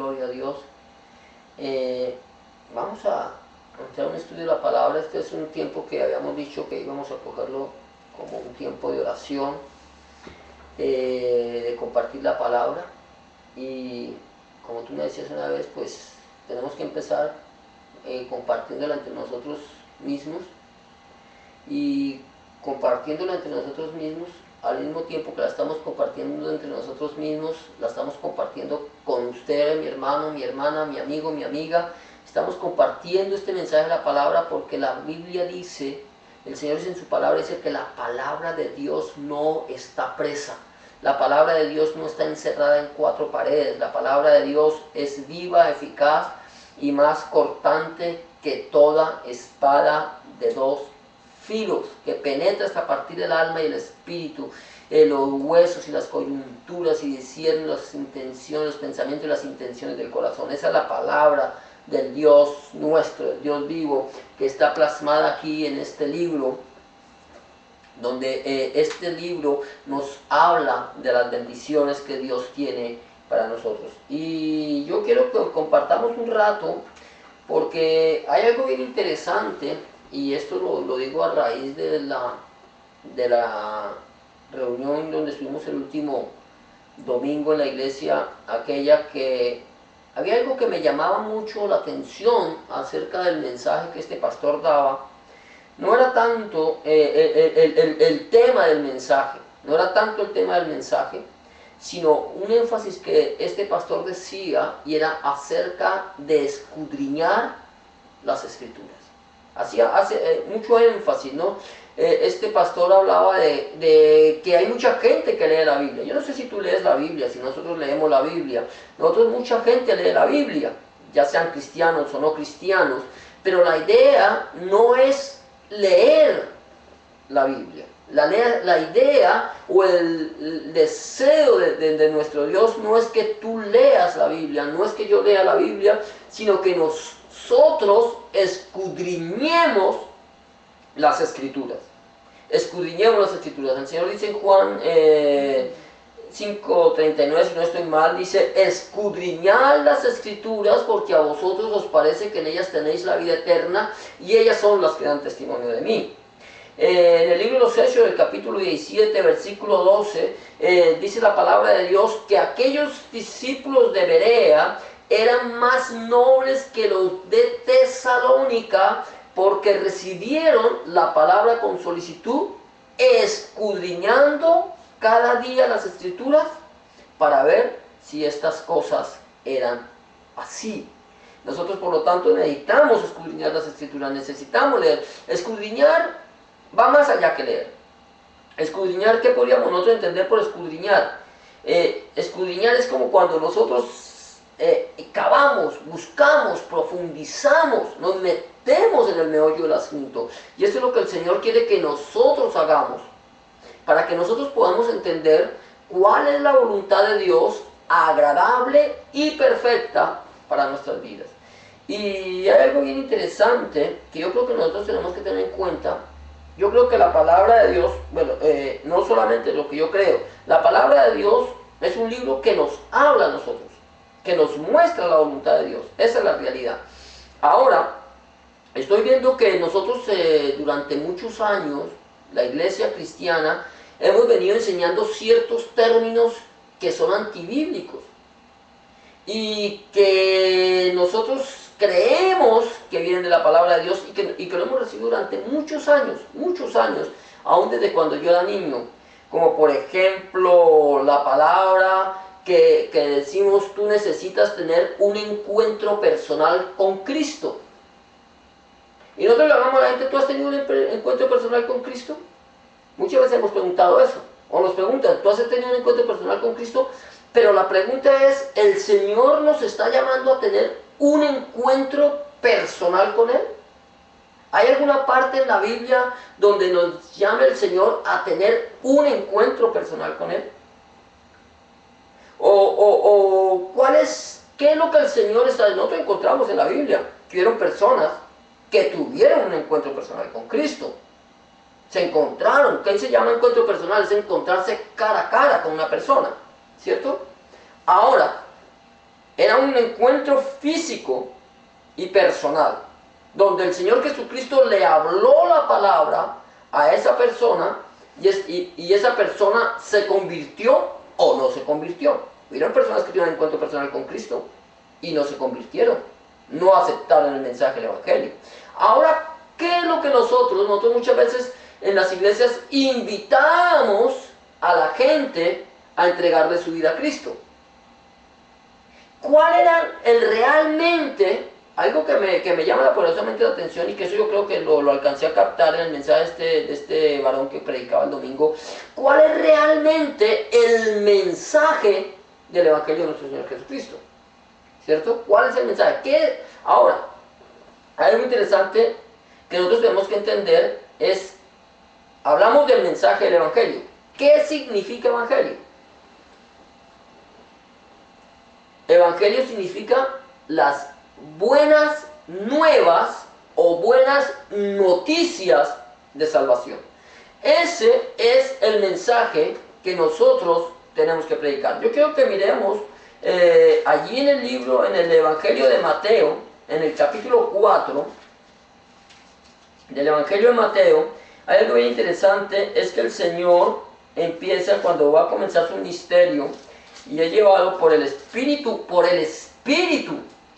gloria a Dios. Vamos a entrar a un estudio de la palabra. Este es un tiempo que habíamos dicho que íbamos a cogerlo como un tiempo de oración, de compartir la palabra. Y como tú me decías una vez, pues tenemos que empezar compartiéndola entre nosotros mismos, y compartiéndola entre nosotros mismos, al mismo tiempo que la estamos compartiendo entre nosotros mismos, la estamos compartiendo con usted, mi hermano, mi hermana, mi amigo, mi amiga. Estamos compartiendo este mensaje de la palabra porque la Biblia dice, el Señor dice en su palabra, dice que la palabra de Dios no está presa. La palabra de Dios no está encerrada en cuatro paredes. La palabra de Dios es viva, eficaz y más cortante que toda espada de dos filos, que penetra hasta partir del alma y el espíritu, los huesos y las coyunturas, y discierne las intenciones, los pensamientos y las intenciones del corazón. Esa es la palabra del Dios nuestro, del Dios vivo, que está plasmada aquí en este libro, donde este libro nos habla de las bendiciones que Dios tiene para nosotros. Y yo quiero que compartamos un rato, porque hay algo bien interesante, y esto lo digo a raíz de la reunión donde estuvimos el último domingo en la iglesia, aquella que había algo que me llamaba mucho la atención acerca del mensaje que este pastor daba. No era tanto el tema del mensaje, no era tanto el tema del mensaje, sino un énfasis que este pastor decía, y era acerca de escudriñar las escrituras. Hace mucho énfasis, ¿no? Este pastor hablaba de que hay mucha gente que lee la Biblia. Yo no sé si tú lees la Biblia, si nosotros leemos la Biblia. Mucha gente lee la Biblia, ya sean cristianos o no cristianos, pero la idea no es leer la Biblia. La idea o el deseo de nuestro Dios no es que tú leas la Biblia, no es que yo lea la Biblia, sino que nosotros escudriñemos las Escrituras. Escudriñemos las Escrituras. El Señor dice en Juan 5:39, si no estoy mal, dice: escudriñad las Escrituras, porque a vosotros os parece que en ellas tenéis la vida eterna, y ellas son las que dan testimonio de mí. En el libro de los Hechos, del capítulo 17, versículo 12, dice la palabra de Dios que aquellos discípulos de Berea eran más nobles que los de Tesalónica, porque recibieron la palabra con solicitud, escudriñando cada día las Escrituras para ver si estas cosas eran así. Nosotros, por lo tanto, necesitamos escudriñar las Escrituras, necesitamos leer. Escudriñar va más allá que leer. Escudriñar, ¿qué podríamos nosotros entender por escudriñar? Escudriñar es como cuando nosotros cavamos, buscamos, profundizamos, nos metemos en el meollo del asunto. Y esto es lo que el Señor quiere que nosotros hagamos, para que nosotros podamos entender cuál es la voluntad de Dios, agradable y perfecta para nuestras vidas. Y hay algo bien interesante que yo creo que nosotros tenemos que tener en cuenta. Yo creo que la palabra de Dios, no solamente lo que yo creo, la palabra de Dios es un libro que nos habla a nosotros, que nos muestra la voluntad de Dios. Esa es la realidad. Ahora, estoy viendo que nosotros durante muchos años, la iglesia cristiana, hemos venido enseñando ciertos términos que son antibíblicos, y que nosotros creemos que vienen de la palabra de Dios, y que lo hemos recibido durante muchos años, aún desde cuando yo era niño. Como por ejemplo la palabra que decimos: tú necesitas tener un encuentro personal con Cristo. Y nosotros le hablamos a la gente: ¿tú has tenido un encuentro personal con Cristo? Muchas veces hemos preguntado eso, o nos preguntan: ¿tú has tenido un encuentro personal con Cristo? Pero la pregunta es: ¿el Señor nos está llamando a tener un encuentro personal con Él? ¿Hay alguna parte en la Biblia donde nos llame el Señor a tener un encuentro personal con Él? ¿Qué es lo que el Señor está diciendo? Nosotros encontramos en la Biblia que hubieron personas que tuvieron un encuentro personal con Cristo. Se encontraron. ¿Qué se llama encuentro personal? Es encontrarse cara a cara con una persona, ¿cierto? Ahora, era un encuentro físico y personal, donde el Señor Jesucristo le habló la palabra a esa persona y esa persona se convirtió o no se convirtió. Hubieron personas que tuvieron un encuentro personal con Cristo y no se convirtieron, no aceptaron el mensaje del Evangelio. Ahora, ¿qué es lo que nosotros muchas veces en las iglesias invitamos a la gente a entregarle su vida a Cristo? ¿Cuál era realmente, algo que me llama poderosamente la atención y que eso yo creo que lo alcancé a captar en el mensaje de este varón que predicaba el domingo? ¿Cuál es realmente el mensaje del Evangelio de nuestro Señor Jesucristo? ¿Cierto? ¿Cuál es el mensaje? Ahora, algo interesante que nosotros tenemos que entender es, hablamos del mensaje del Evangelio. ¿Qué significa Evangelio? Evangelio significa las buenas nuevas o buenas noticias de salvación. Ese es el mensaje que nosotros tenemos que predicar. Yo quiero que miremos allí en el libro, en el Evangelio de Mateo, en el capítulo 4 del Evangelio de Mateo. Hay algo bien interesante, es que el Señor empieza, cuando va a comenzar su ministerio, y es llevado por el Espíritu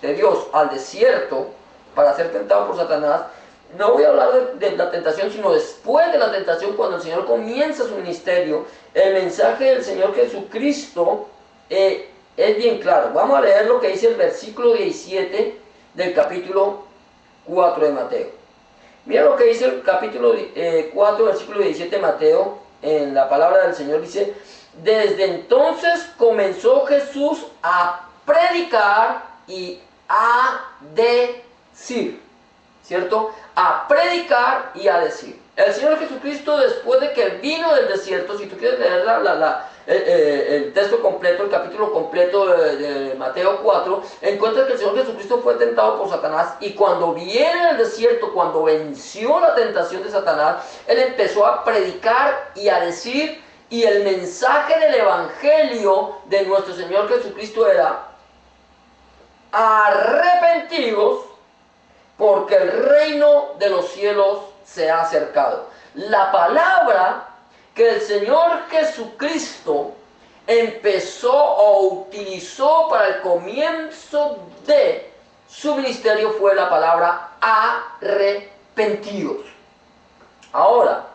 de Dios al desierto para ser tentado por Satanás. No voy a hablar de la tentación, sino después de la tentación, cuando el Señor comienza su ministerio. El mensaje del Señor Jesucristo es bien claro. Vamos a leer lo que dice el versículo 17 del capítulo 4 de Mateo. Mira lo que dice el capítulo 4, versículo 17 de Mateo, en la palabra del Señor. Dice: desde entonces comenzó Jesús a predicar y a decir, ¿cierto? A predicar y a decir. El Señor Jesucristo, después de que vino del desierto, si tú quieres leer el texto completo, el capítulo completo de Mateo 4, encuentras que el Señor Jesucristo fue tentado por Satanás, y cuando viene del desierto, cuando venció la tentación de Satanás, Él empezó a predicar y a decir. Y el mensaje del Evangelio de nuestro Señor Jesucristo era: arrepentidos, porque el reino de los cielos se ha acercado. La palabra que el Señor Jesucristo empezó o utilizó para el comienzo de su ministerio fue la palabra arrepentidos. Ahora,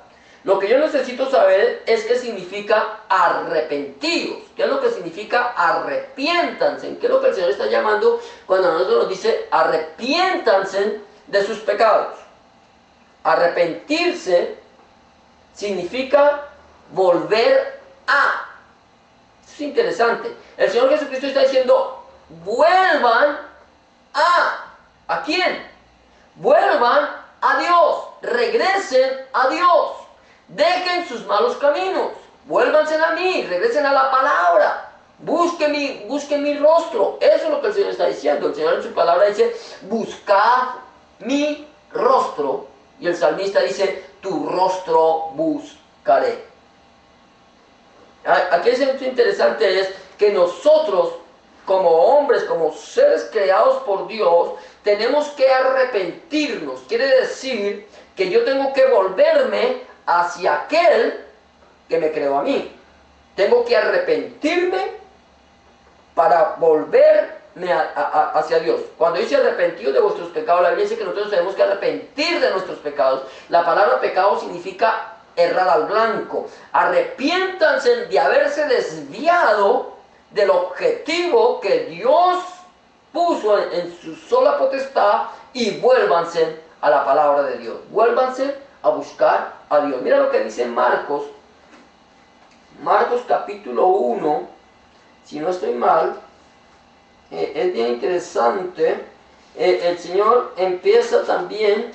lo que yo necesito saber es qué significa arrepentidos. ¿Qué es lo que significa arrepiéntanse? ¿Qué es lo que el Señor está llamando cuando a nosotros nos dice arrepiéntanse de sus pecados? Arrepentirse significa volver a. Es interesante. El Señor Jesucristo está diciendo: vuelvan a. ¿A quién? Vuelvan a Dios. Regresen a Dios. Dejen sus malos caminos, vuélvanse a mí, regresen a la palabra, busquen mi rostro. Eso es lo que el Señor está diciendo. El Señor en su palabra dice: buscad mi rostro. Y el salmista dice: tu rostro buscaré. Aquí es lo interesante, es que nosotros, como hombres, como seres creados por Dios, tenemos que arrepentirnos. Quiere decir que yo tengo que volverme hacia aquel que me creó a mí. Tengo que arrepentirme para volverme hacia Dios. Cuando dice arrepentidos de vuestros pecados, la Biblia dice que nosotros tenemos que arrepentir de nuestros pecados. La palabra pecado significa errar al blanco. Arrepiéntanse de haberse desviado del objetivo que Dios puso en su sola potestad, y vuélvanse a la palabra de Dios. Vuélvanse a buscar a Dios. Mira lo que dice Marcos capítulo 1, si no estoy mal, es bien interesante. El Señor empieza también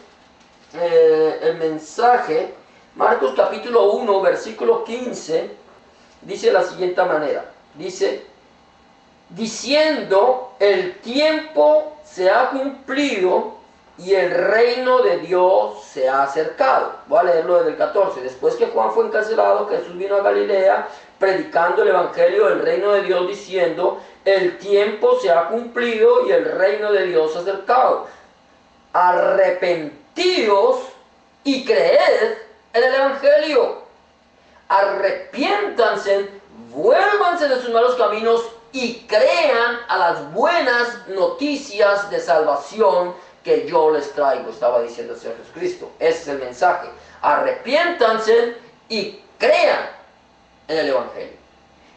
el mensaje. Marcos capítulo 1, versículo 15, dice de la siguiente manera, dice: diciendo, el tiempo se ha cumplido y el reino de Dios se ha acercado. Voy a leerlo desde el 14. Después que Juan fue encarcelado, Jesús vino a Galilea predicando el evangelio del reino de Dios, diciendo: el tiempo se ha cumplido y el reino de Dios se ha acercado. Arrepentíos y creed en el evangelio. Arrepiéntanse, vuélvanse de sus malos caminos y crean a las buenas noticias de salvación que yo les traigo, estaba diciendo el Señor Jesucristo. Ese es el mensaje. Arrepiéntanse y crean en el evangelio.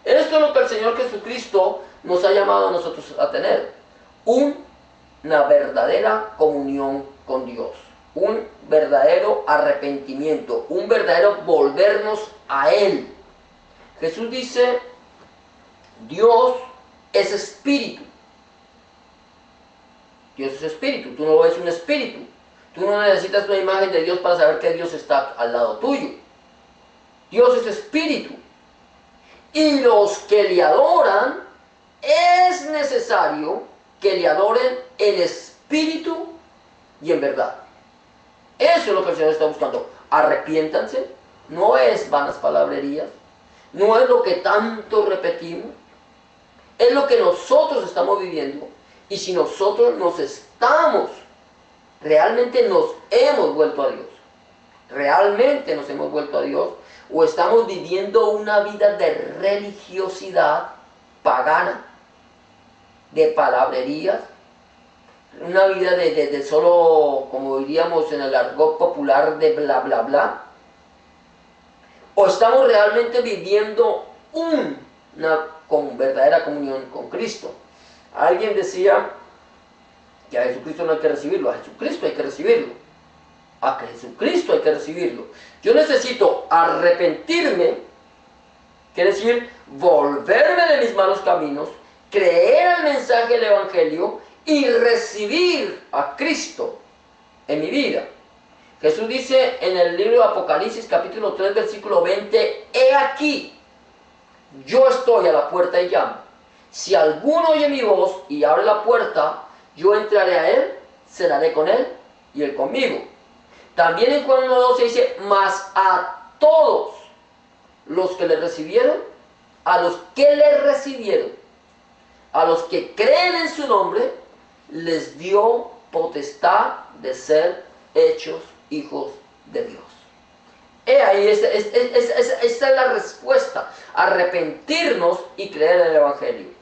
Esto es lo que el Señor Jesucristo nos ha llamado a nosotros a tener: una verdadera comunión con Dios, un verdadero arrepentimiento, un verdadero volvernos a Él. Jesús dice: Dios es espíritu. Dios es espíritu. Tú no ves un espíritu. Tú no necesitas una imagen de Dios para saber que Dios está al lado tuyo. Dios es espíritu. Y los que le adoran, es necesario que le adoren en espíritu y en verdad. Eso es lo que el Señor está buscando. Arrepiéntanse. No es vanas palabrerías. No es lo que tanto repetimos. Es lo que nosotros estamos viviendo. Y si nosotros realmente nos hemos vuelto a Dios, realmente nos hemos vuelto a Dios, o estamos viviendo una vida de religiosidad pagana, de palabrerías, una vida de solo, como diríamos en el argot popular, de bla bla bla, o estamos realmente viviendo una verdadera comunión con Cristo. Alguien decía que a Jesucristo no hay que recibirlo, a Jesucristo hay que recibirlo, a Jesucristo hay que recibirlo. Yo necesito arrepentirme, quiere decir volverme de mis malos caminos, creer el mensaje del evangelio y recibir a Cristo en mi vida. Jesús dice en el libro de Apocalipsis capítulo 3 versículo 20: he aquí, yo estoy a la puerta y llamo. Si alguno oye mi voz y abre la puerta, yo entraré a él, cenaré con él y él conmigo. También en Juan 1:12 dice: mas a todos los que le recibieron, a los que creen en su nombre, les dio potestad de ser hechos hijos de Dios. Ahí esta es la respuesta: arrepentirnos y creer en el evangelio.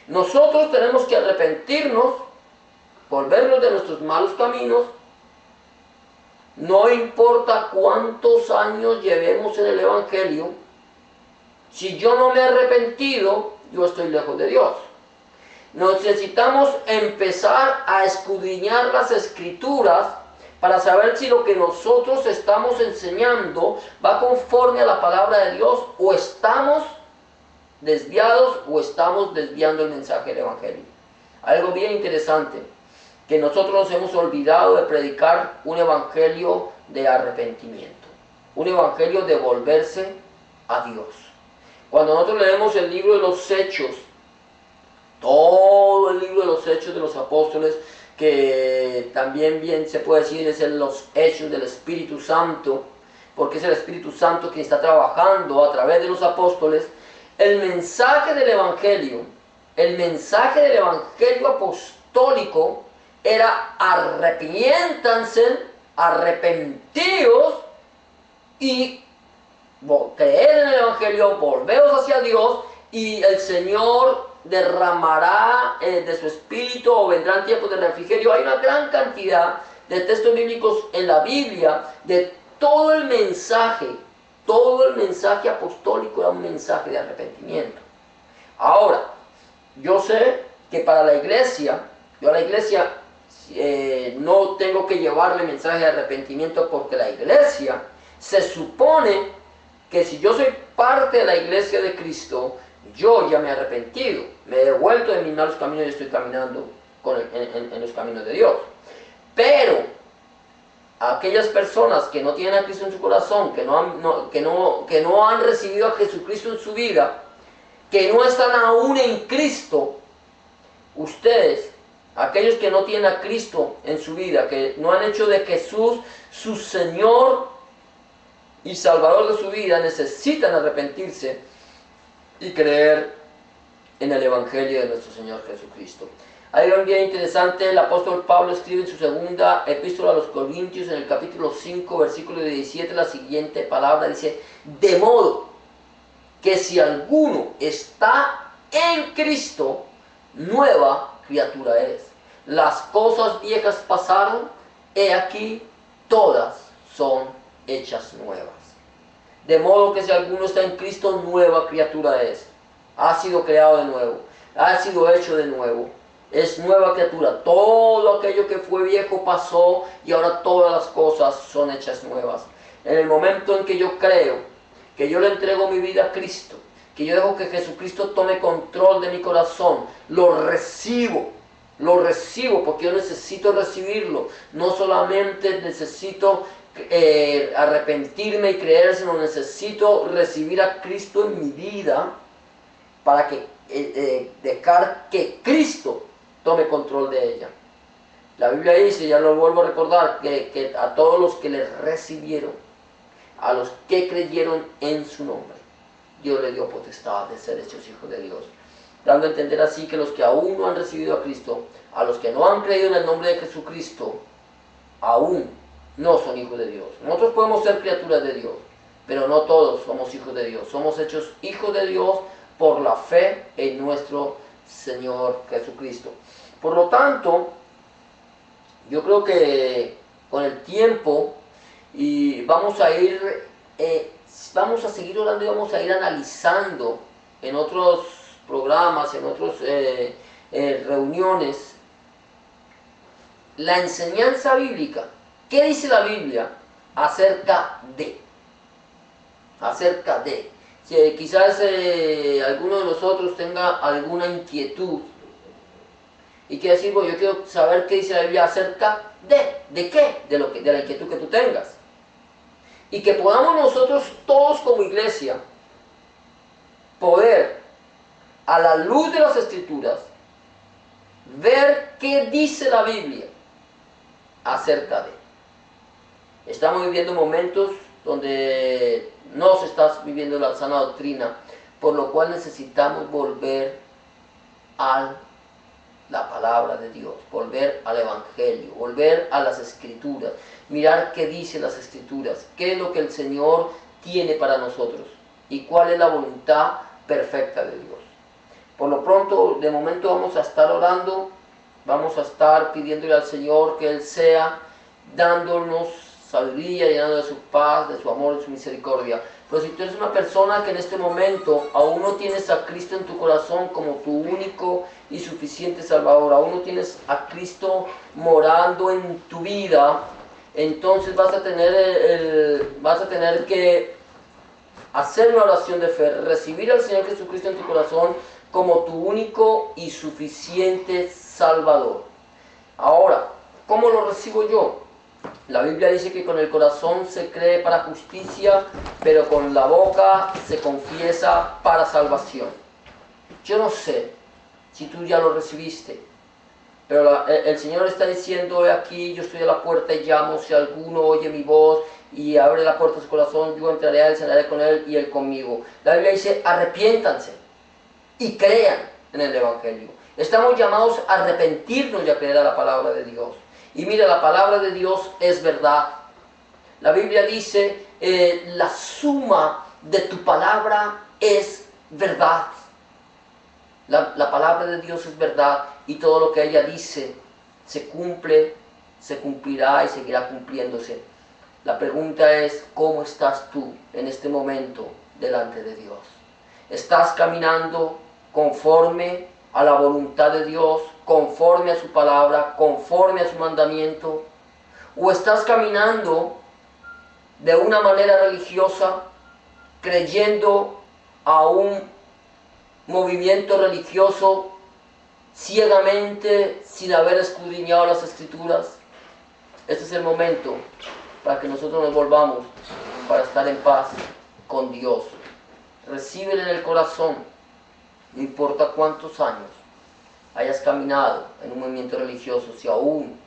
Nosotros tenemos que arrepentirnos, volvernos de nuestros malos caminos. No importa cuántos años llevemos en el evangelio, si yo no me he arrepentido, yo estoy lejos de Dios. Necesitamos empezar a escudriñar las escrituras para saber si lo que nosotros estamos enseñando va conforme a la palabra de Dios, o estamos desviados, o estamos desviando el mensaje del evangelio. Algo bien interesante, que nosotros nos hemos olvidado de predicar un evangelio de arrepentimiento, un evangelio de volverse a Dios. Cuando nosotros leemos el libro de los Hechos, todo el libro de los Hechos de los Apóstoles, que también bien se puede decir es los Hechos del Espíritu Santo, porque es el Espíritu Santo quien está trabajando a través de los apóstoles. El mensaje del evangelio apostólico era: arrepiéntanse, arrepentíos y creer en el evangelio, volveos hacia Dios, y el Señor derramará de su espíritu, o vendrán tiempos de refrigerio. Hay una gran cantidad de textos bíblicos en la Biblia de todo el mensaje apostólico era un mensaje de arrepentimiento. Ahora, yo sé que para la iglesia, yo a la iglesia no tengo que llevarle mensaje de arrepentimiento, porque la iglesia se supone que si yo soy parte de la iglesia de Cristo, yo ya me he arrepentido, me he devuelto de mis malos caminos y estoy caminando en los caminos de Dios. Pero aquellas personas que no tienen a Cristo en su corazón, que no han recibido a Jesucristo en su vida, que no están aún en Cristo, ustedes aquellos que no tienen a Cristo en su vida, que no han hecho de Jesús su Señor y Salvador de su vida, necesitan arrepentirse y creer en el Evangelio de nuestro Señor Jesucristo. Hay un día interesante, el apóstol Pablo escribe en su segunda epístola a los Corintios, en el capítulo 5, versículo 17, la siguiente palabra, dice: de modo que si alguno está en Cristo, nueva criatura es. Las cosas viejas pasaron, he aquí, todas son hechas nuevas. De modo que si alguno está en Cristo, nueva criatura es. Ha sido creado de nuevo, ha sido hecho de nuevo. Es nueva criatura. Todo aquello que fue viejo pasó y ahora todas las cosas son hechas nuevas. En el momento en que yo creo, que yo le entrego mi vida a Cristo, que yo dejo que Jesucristo tome control de mi corazón, lo recibo porque yo necesito recibirlo. No solamente necesito arrepentirme y creer, sino necesito recibir a Cristo en mi vida para que dejar que Cristo tome control de ella. La Biblia dice, ya lo vuelvo a recordar, que a todos los que le recibieron, a los que creyeron en su nombre, Dios le dio potestad de ser hechos hijos de Dios, dando a entender así que los que aún no han recibido a Cristo, a los que no han creído en el nombre de Jesucristo, aún no son hijos de Dios. Nosotros podemos ser criaturas de Dios, pero no todos somos hijos de Dios. Somos hechos hijos de Dios por la fe en nuestro Señor Jesucristo. Por lo tanto, yo creo que con el tiempo y vamos a seguir orando y vamos a ir analizando en otros programas, en otras reuniones, la enseñanza bíblica. ¿Qué dice la Biblia acerca de? Quizás alguno de nosotros tenga alguna inquietud y quiere decir, bueno, yo quiero saber qué dice la Biblia acerca ¿de qué? De la inquietud que tú tengas. Y que podamos nosotros todos como iglesia poder, a la luz de las Escrituras, ver qué dice la Biblia acerca de. Estamos viviendo momentos donde no se está viviendo la sana doctrina, por lo cual necesitamos volver a la palabra de Dios, volver al Evangelio, volver a las Escrituras, mirar qué dicen las Escrituras, qué es lo que el Señor tiene para nosotros y cuál es la voluntad perfecta de Dios. Por lo pronto, de momento vamos a estar orando, vamos a estar pidiéndole al Señor que Él sea dándonos sabiduría, llenando de su paz, de su amor, de su misericordia. Pero si tú eres una persona que en este momento aún no tienes a Cristo en tu corazón como tu único y suficiente Salvador, aún no tienes a Cristo morando en tu vida, entonces vas a tener que hacer una oración de fe, recibir al Señor Jesucristo en tu corazón como tu único y suficiente Salvador. Ahora, ¿cómo lo recibo yo? La Biblia dice que con el corazón se cree para justicia, pero con la boca se confiesa para salvación. Yo no sé si tú ya lo recibiste, pero el Señor está diciendo: he aquí, yo estoy a la puerta y llamo, si alguno oye mi voz y abre la puerta de su corazón, yo entraré a él, cenaré con él y él conmigo. La Biblia dice: arrepiéntanse y crean en el Evangelio. Estamos llamados a arrepentirnos y a creer a la palabra de Dios. Y mira, la palabra de Dios es verdad. La Biblia dice, la suma de tu palabra es verdad. La palabra de Dios es verdad y todo lo que ella dice se cumple, se cumplirá y seguirá cumpliéndose. La pregunta es, ¿cómo estás tú en este momento delante de Dios? ¿Estás caminando conforme a la voluntad de Dios, conforme a su palabra, conforme a su mandamiento? ¿O estás caminando de una manera religiosa, creyendo a un movimiento religioso ciegamente, sin haber escudriñado las Escrituras? Este es el momento para que nosotros nos volvamos para estar en paz con Dios. Recíbele en el corazón, no importa cuántos años hayas caminado en un movimiento religioso, si aún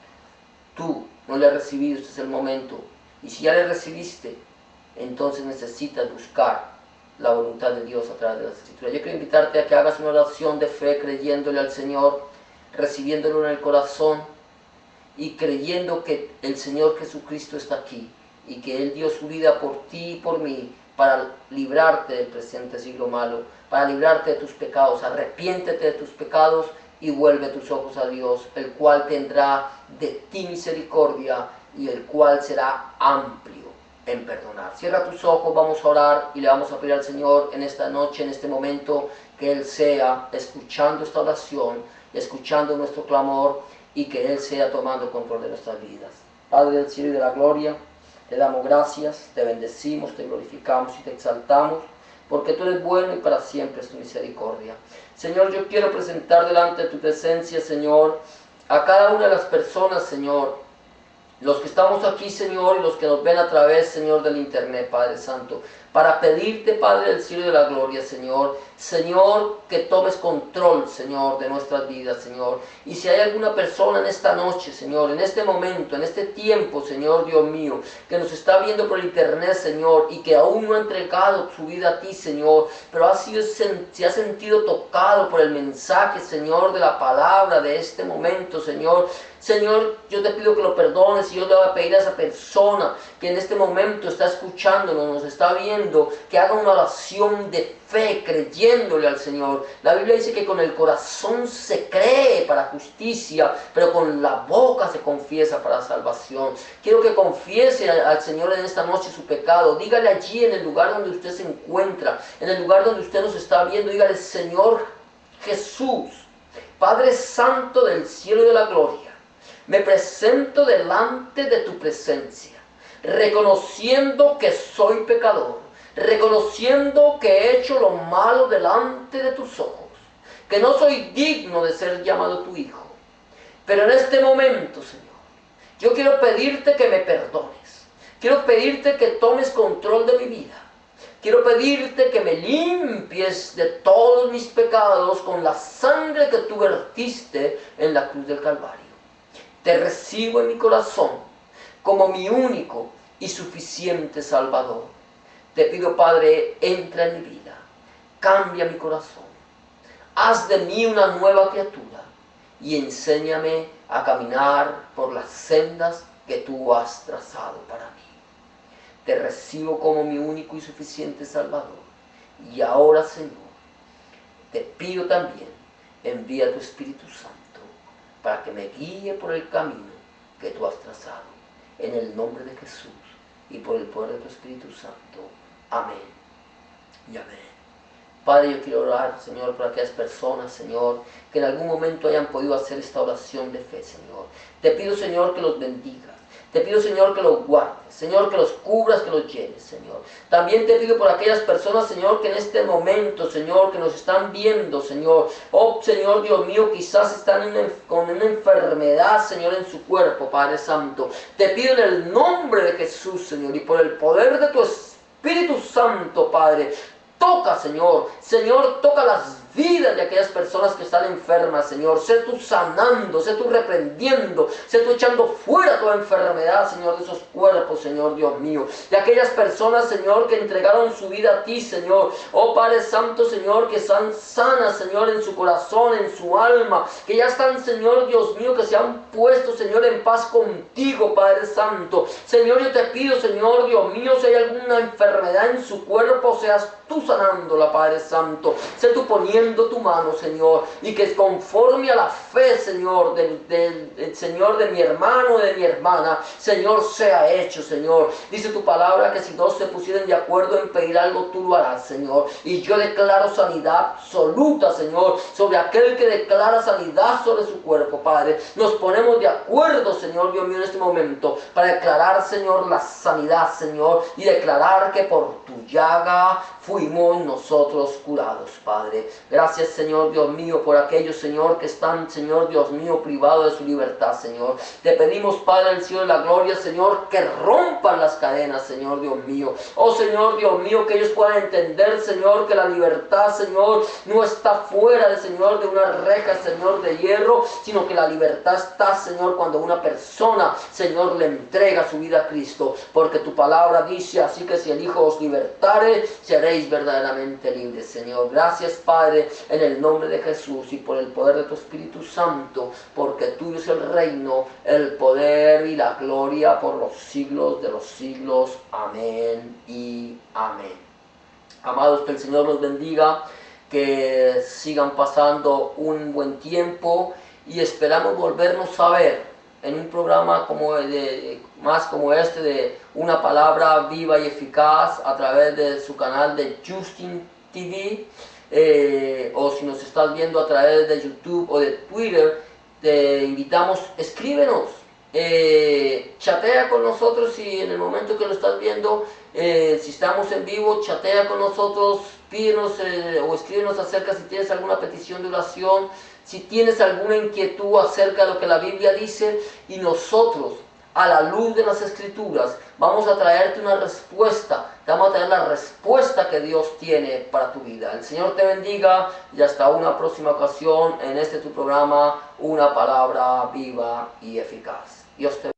tú no le has recibido, este es el momento. Y si ya le recibiste, entonces necesitas buscar la voluntad de Dios a través de las Escrituras. Yo quiero invitarte a que hagas una oración de fe creyéndole al Señor, recibiéndolo en el corazón y creyendo que el Señor Jesucristo está aquí y que Él dio su vida por ti y por mí para librarte del presente siglo malo, para librarte de tus pecados. Arrepiéntete de tus pecados y vuelve tus ojos a Dios, el cual tendrá de ti misericordia y el cual será amplio en perdonar. Cierra tus ojos, vamos a orar y le vamos a pedir al Señor en esta noche, en este momento, que Él sea escuchando esta oración, escuchando nuestro clamor y que Él sea tomando control de nuestras vidas. Padre del cielo y de la gloria, te damos gracias, te bendecimos, te glorificamos y te exaltamos, porque tú eres bueno y para siempre es tu misericordia. Señor, yo quiero presentar delante de tu presencia, Señor, a cada una de las personas, Señor, los que estamos aquí, Señor, y los que nos ven a través, Señor, del internet, Padre Santo, para pedirte, Padre del cielo y de la gloria, Señor, que tomes control, Señor, de nuestras vidas, Señor. Y si hay alguna persona en esta noche, Señor, en este momento, en este tiempo, Señor, Dios mío, que nos está viendo por internet, Señor, y que aún no ha entregado su vida a ti, Señor, pero se ha sentido tocado por el mensaje, Señor, de la palabra de este momento, Señor, yo te pido que lo perdones y yo le voy a pedir a esa persona que en este momento está escuchándonos, nos está viendo, que haga una oración de fe creyéndole al Señor. La Biblia dice que con el corazón se cree para justicia, pero con la boca se confiesa para salvación. Quiero que confiese al Señor en esta noche su pecado. Dígale allí en el lugar donde usted se encuentra, en el lugar donde usted nos está viendo, dígale: Señor Jesús, Padre Santo del cielo y de la gloria, me presento delante de tu presencia, reconociendo que soy pecador, reconociendo que he hecho lo malo delante de tus ojos, que no soy digno de ser llamado tu hijo. Pero en este momento, Señor, yo quiero pedirte que me perdones, quiero pedirte que tomes control de mi vida, quiero pedirte que me limpies de todos mis pecados con la sangre que tú vertiste en la cruz del Calvario. Te recibo en mi corazón como mi único y suficiente Salvador. Te pido, Padre, entra en mi vida, cambia mi corazón, haz de mí una nueva criatura y enséñame a caminar por las sendas que tú has trazado para mí. Te recibo como mi único y suficiente Salvador. Y ahora, Señor, te pido también, envía tu Espíritu Santo para que me guíe por el camino que tú has trazado. En el nombre de Jesús y por el poder de tu Espíritu Santo. Amén y amén. Padre, yo quiero orar, Señor, por aquellas personas, Señor, que en algún momento hayan podido hacer esta oración de fe, Señor. Te pido, Señor, que los bendigas. Te pido, Señor, que los guardes, Señor, que los cubras, que los llenes, Señor. También te pido por aquellas personas, Señor, que en este momento, Señor, que nos están viendo, Señor. Oh, Señor Dios mío, quizás están con una enfermedad, Señor, en su cuerpo, Padre Santo. Te pido en el nombre de Jesús, Señor, y por el poder de tu Espíritu Santo, Padre. Toca, Señor. Señor, toca las vidas de aquellas personas que están enfermas, Señor. Sé tú sanando, sé tú reprendiendo, sé tú echando fuera toda enfermedad, Señor, de esos cuerpos, Señor Dios mío. De aquellas personas, Señor, que entregaron su vida a ti, Señor. Oh Padre Santo, Señor, que están sanas, Señor, en su corazón, en su alma. Que ya están, Señor Dios mío, que se han puesto, Señor, en paz contigo, Padre Santo. Señor, yo te pido, Señor Dios mío, si hay alguna enfermedad en su cuerpo, seas tú sanándola, Padre Santo. Sé tú poniendo tu mano, Señor, y que conforme a la fe, Señor, del Señor, de mi hermano, de mi hermana, Señor, sea hecho, Señor. Dice tu palabra que si dos se pusieren de acuerdo en pedir algo, tú lo harás, Señor. Y yo declaro sanidad absoluta, Señor, sobre aquel que declara sanidad sobre su cuerpo, Padre. Nos ponemos de acuerdo, Señor Dios mío, en este momento, para declarar, Señor, la sanidad, Señor, y declarar que por tu llaga fuimos nosotros curados, Padre. Gracias, Señor Dios mío, por aquellos, Señor, que están, Señor Dios mío, privados de su libertad, Señor. Te pedimos, Padre del cielo de la gloria, Señor, que rompan las cadenas, Señor Dios mío. Oh, Señor Dios mío, que ellos puedan entender, Señor, que la libertad, Señor, no está fuera de, Señor, de una reja, Señor, de hierro, sino que la libertad está, Señor, cuando una persona, Señor, le entrega su vida a Cristo, porque tu palabra dice, así que si el Hijo os libertare, seréis verdaderamente libres, Señor. Gracias, Padre, en el nombre de Jesús y por el poder de tu Espíritu Santo, porque tuyo es el reino, el poder y la gloria por los siglos de los siglos. Amén y amén. Amados, que el Señor los bendiga, que sigan pasando un buen tiempo y esperamos volvernos a ver en un programa más como este, de una palabra viva y eficaz, a través de su canal de Justin TV, o si nos estás viendo a través de YouTube o de Twitter, te invitamos, escríbenos, chatea con nosotros, y en el momento que lo estás viendo, si estamos en vivo, chatea con nosotros, pídenos o escríbenos acerca si tienes alguna petición de oración, si tienes alguna inquietud acerca de lo que la Biblia dice, y nosotros, a la luz de las Escrituras, vamos a traerte una respuesta, te vamos a traer la respuesta que Dios tiene para tu vida. El Señor te bendiga y hasta una próxima ocasión en este tu programa, Una Palabra Viva y Eficaz. Dios te bendiga.